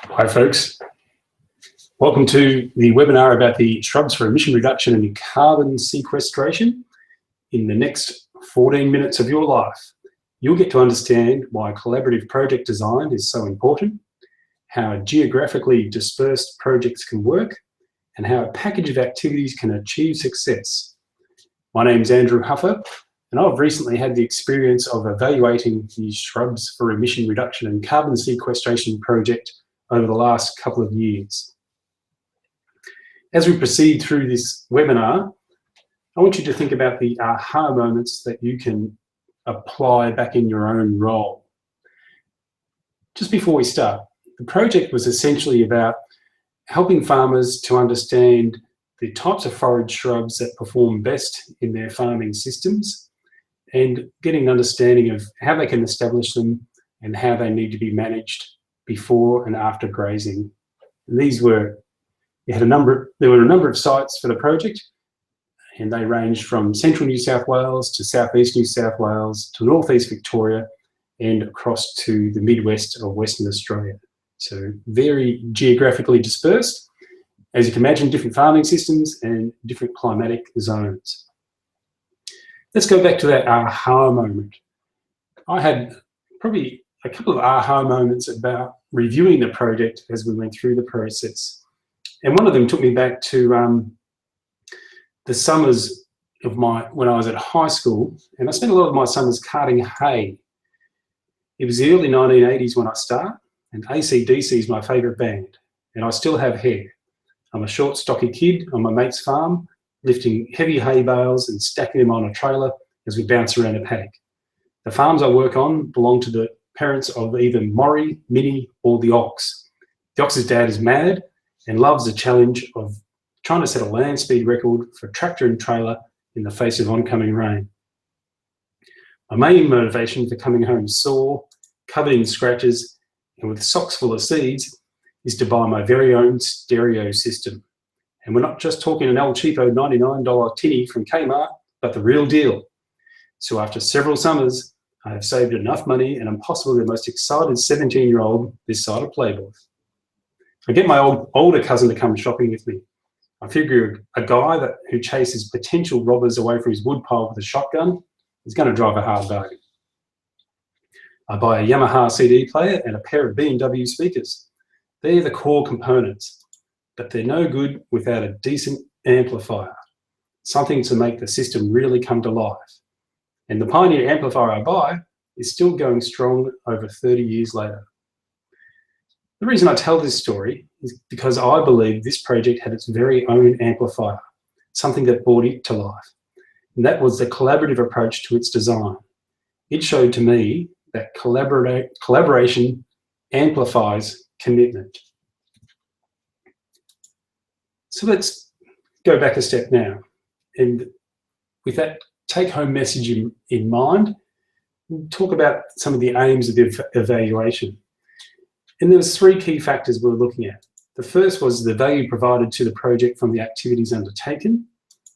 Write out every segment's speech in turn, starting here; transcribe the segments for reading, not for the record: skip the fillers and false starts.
Hi folks, welcome to the webinar about the shrubs for emission reduction and carbon sequestration. In the next 14 minutes of your life, you'll get to understand why collaborative project design is so important, how geographically dispersed projects can work, and how a package of activities can achieve success. My name's Andrew Huffer, and I've recently had the experience of evaluating the shrubs for emission reduction and carbon sequestration project over the last couple of years. As we proceed through this webinar, I want you to think about the aha moments that you can apply back in your own role. Just before we start, the project was essentially about helping farmers to understand the types of forage shrubs that perform best in their farming systems and getting an understanding of how they can establish them and how they need to be managed before and after grazing. And there were a number of sites for the project, and they ranged from central New South Wales to southeast New South Wales to northeast Victoria and across to the Midwest of Western Australia. So very geographically dispersed. As you can imagine, different farming systems and different climatic zones. Let's go back to that aha moment. I had probably a couple of aha moments about reviewing the project as we went through the process. And one of them took me back to the summers of when I was at high school, and I spent a lot of my summers carting hay. It was the early 1980s when I started, and AC/DC is my favourite band, and I still have hair. I'm a short, stocky kid on my mate's farm, lifting heavy hay bales and stacking them on a trailer as we bounce around a paddock. The farms I work on belong to the parents of either Maury, Minnie, or the ox. The ox's dad is mad and loves the challenge of trying to set a land speed record for tractor and trailer in the face of oncoming rain. My main motivation for coming home sore, covered in scratches, and with socks full of seeds is to buy my very own stereo system. And we're not just talking an El Cheapo $99 tinny from Kmart, but the real deal. So after several summers, I have saved enough money and I'm possibly the most excited 17-year-old this side of Playboy. I get my older cousin to come shopping with me. I figure a guy who chases potential robbers away from his woodpile with a shotgun is going to drive a hard bargain. I buy a Yamaha CD player and a pair of B&W speakers. They're the core components, but they're no good without a decent amplifier, something to make the system really come to life. And the Pioneer amplifier I buy is still going strong over 30 years later. The reason I tell this story is because I believe this project had its very own amplifier, something that brought it to life. And that was the collaborative approach to its design. It showed to me that collaboration amplifies commitment. So let's go back a step now. And with that take-home message in mind, we'll talk about some of the aims of the evaluation. And there was three key factors we were looking at. The first was the value provided to the project from the activities undertaken.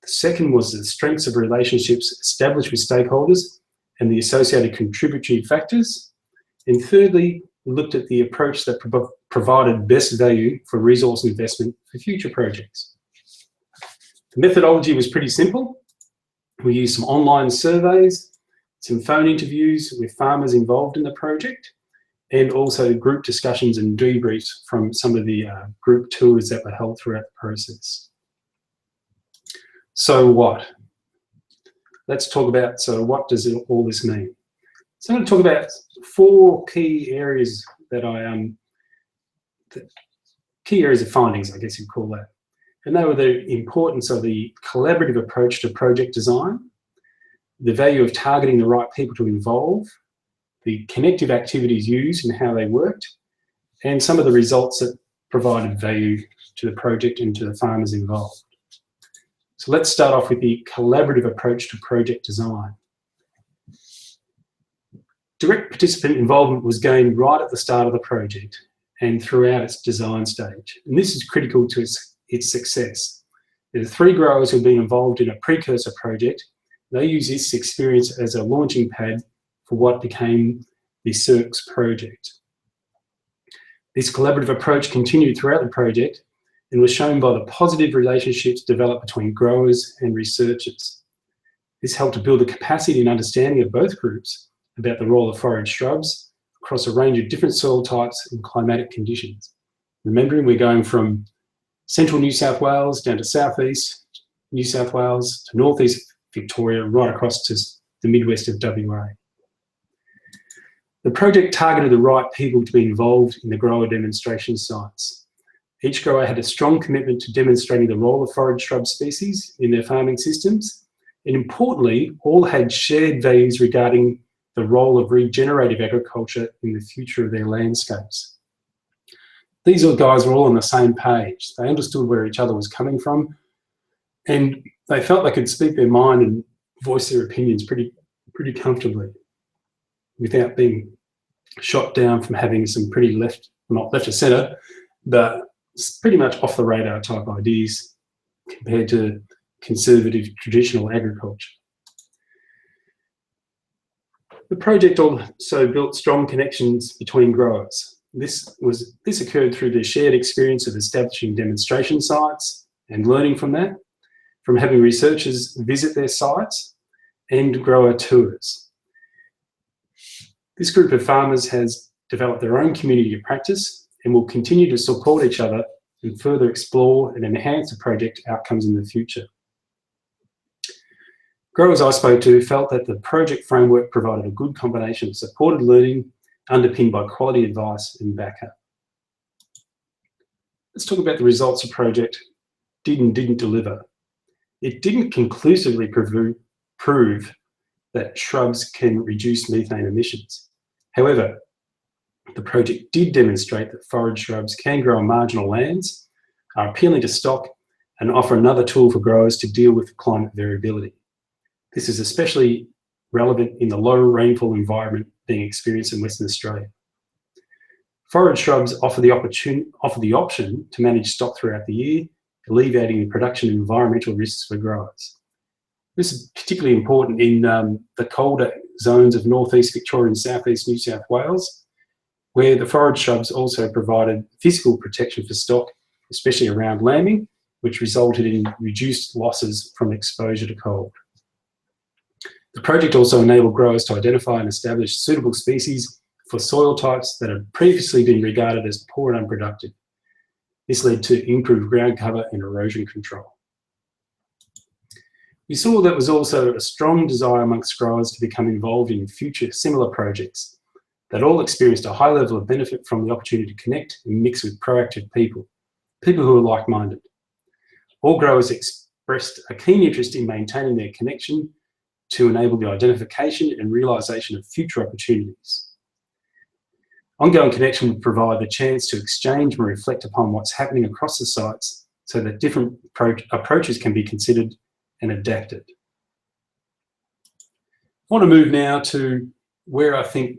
The second was the strengths of relationships established with stakeholders and the associated contributory factors. And thirdly, we looked at the approach that provided best value for resource investment for future projects. The methodology was pretty simple. We used some online surveys, some phone interviews with farmers involved in the project, and also group discussions and debriefs from some of the group tours that were held throughout the process. So what? Let's talk about, so what does all this mean? So I'm going to talk about four key areas key areas of findings, I guess you'd call that. And they were the importance of the collaborative approach to project design, the value of targeting the right people to involve, the connective activities used and how they worked, and some of the results that provided value to the project and to the farmers involved. So let's start off with the collaborative approach to project design. Direct participant involvement was gained right at the start of the project and throughout its design stage. And this is critical to its success. There are 3 growers who have been involved in a precursor project. They use this experience as a launching pad for what became the CIRCS project. This collaborative approach continued throughout the project and was shown by the positive relationships developed between growers and researchers. This helped to build the capacity and understanding of both groups about the role of forage shrubs across a range of different soil types and climatic conditions. Remembering we're going from central New South Wales down to southeast New South Wales to northeast Victoria, right across to the midwest of WA. The project targeted the right people to be involved in the grower demonstration sites. Each grower had a strong commitment to demonstrating the role of forage shrub species in their farming systems, and importantly, all had shared values regarding the role of regenerative agriculture in the future of their landscapes. These guys were all on the same page. They understood where each other was coming from, and they felt they could speak their mind and voice their opinions pretty comfortably without being shot down from having some pretty not left of centre, but pretty much off the radar type ideas compared to conservative traditional agriculture. The project also built strong connections between growers. This occurred through the shared experience of establishing demonstration sites and learning from that, from having researchers visit their sites and grower tours. This group of farmers has developed their own community of practice and will continue to support each other and further explore and enhance the project outcomes in the future. Growers I spoke to felt that the project framework provided a good combination of supported learning underpinned by quality advice and backup. Let's talk about the results the project did and didn't deliver. It didn't conclusively prove that shrubs can reduce methane emissions. However, the project did demonstrate that forage shrubs can grow on marginal lands, are appealing to stock, and offer another tool for growers to deal with climate variability. This is especially relevant in the low rainfall environment being experienced in Western Australia. Forage shrubs offer the option to manage stock throughout the year, alleviating the production and environmental risks for growers. This is particularly important in the colder zones of northeast Victoria and southeast New South Wales, where the forage shrubs also provided physical protection for stock, especially around lambing, which resulted in reduced losses from exposure to cold. The project also enabled growers to identify and establish suitable species for soil types that had previously been regarded as poor and unproductive. This led to improved ground cover and erosion control. We saw there was also a strong desire amongst growers to become involved in future similar projects that all experienced a high level of benefit from the opportunity to connect and mix with proactive people who are like-minded. All growers expressed a keen interest in maintaining their connection to enable the identification and realisation of future opportunities. Ongoing connection would provide the chance to exchange and reflect upon what's happening across the sites so that different approaches can be considered and adapted. I want to move now to where I think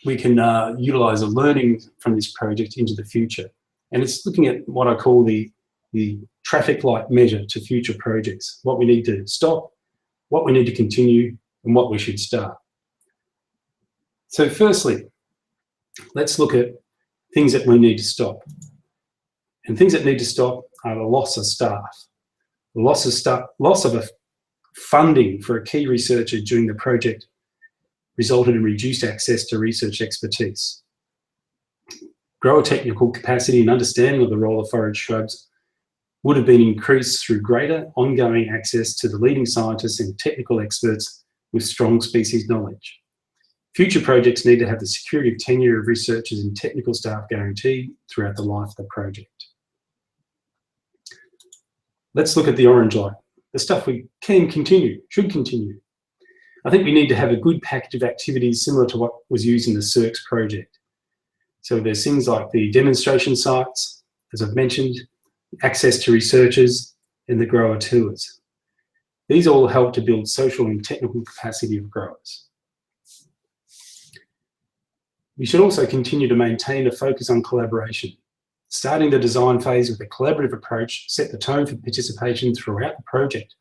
we can utilise the learning from this project into the future. And it's looking at what I call the traffic light measure to future projects, what we need to stop, what we need to continue, and what we should start. So firstly, let's look at things that we need to stop. And things that need to stop are the loss of staff. The loss of funding for a key researcher during the project resulted in reduced access to research expertise. Grower technical capacity and understanding of the role of forage shrubs would have been increased through greater ongoing access to the leading scientists and technical experts with strong species knowledge. Future projects need to have the security of tenure of researchers and technical staff guaranteed throughout the life of the project. Let's look at the orange line, the stuff we can continue, should continue. I think we need to have a good package of activities similar to what was used in the CIRCS project. So there's things like the demonstration sites, as I've mentioned, access to researchers, and the grower tours. These all help to build social and technical capacity of growers. We should also continue to maintain a focus on collaboration. Starting the design phase with a collaborative approach set the tone for participation throughout the project.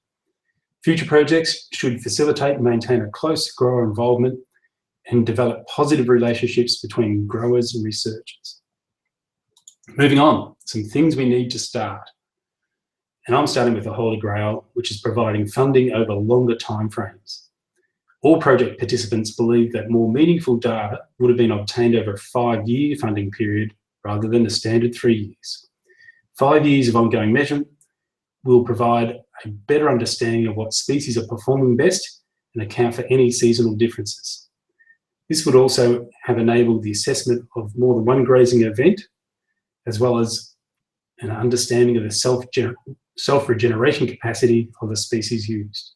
Future projects should facilitate and maintain a close grower involvement and develop positive relationships between growers and researchers. Moving on, some things we need to start. And I'm starting with the Holy Grail, which is providing funding over longer timeframes. All project participants believe that more meaningful data would have been obtained over a 5-year funding period rather than the standard 3 years. 5 years of ongoing measurement will provide a better understanding of what species are performing best and account for any seasonal differences. This would also have enabled the assessment of more than one grazing event, as well as an understanding of the self-regeneration capacity of the species used.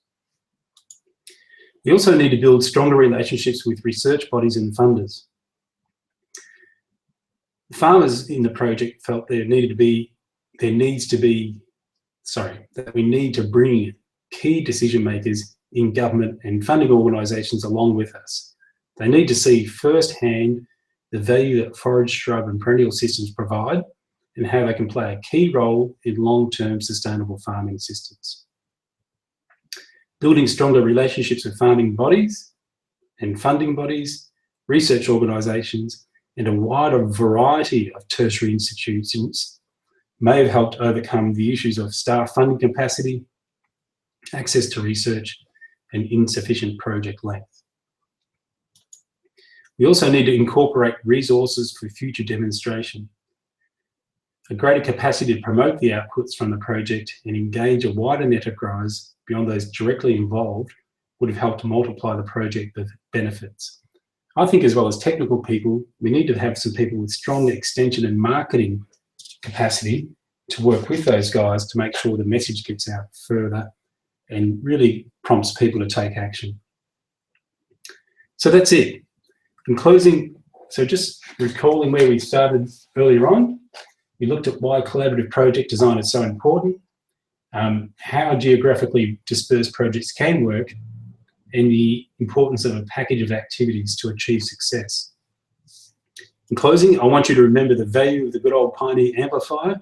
We also need to build stronger relationships with research bodies and funders. The farmers in the project felt that we need to bring key decision makers in government and funding organisations along with us. They need to see firsthand the value that forage, shrub and perennial systems provide and how they can play a key role in long-term sustainable farming systems. Building stronger relationships with farming bodies and funding bodies, research organisations and a wider variety of tertiary institutions may have helped overcome the issues of staff funding capacity, access to research and insufficient project length. We also need to incorporate resources for future demonstration. A greater capacity to promote the outputs from the project and engage a wider net of growers beyond those directly involved would have helped multiply the project benefits. I think as well as technical people, we need to have some people with strong extension and marketing capacity to work with those guys to make sure the message gets out further and really prompts people to take action. So that's it. In closing, so just recalling where we started earlier on, we looked at why collaborative project design is so important, how geographically dispersed projects can work, and the importance of a package of activities to achieve success. In closing, I want you to remember the value of the good old Pioneer amplifier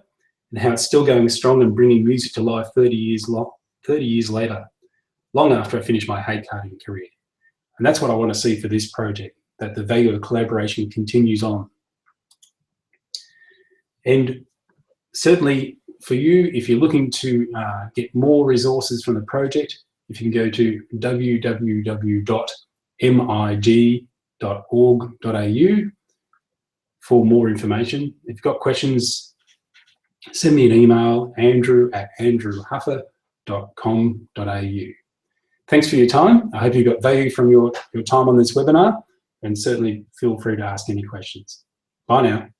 and how it's still going strong and bringing music to life 30 years later, long after I finished my hay carting career. And that's what I want to see for this project, that the value of collaboration continues on. And certainly for you, if you're looking to get more resources from the project, if you can go to www.mig.org.au for more information. If you've got questions, send me an email, andrew@andrewhuffer.com.au. Thanks for your time. I hope you got value from your time on this webinar, and certainly feel free to ask any questions. Bye now.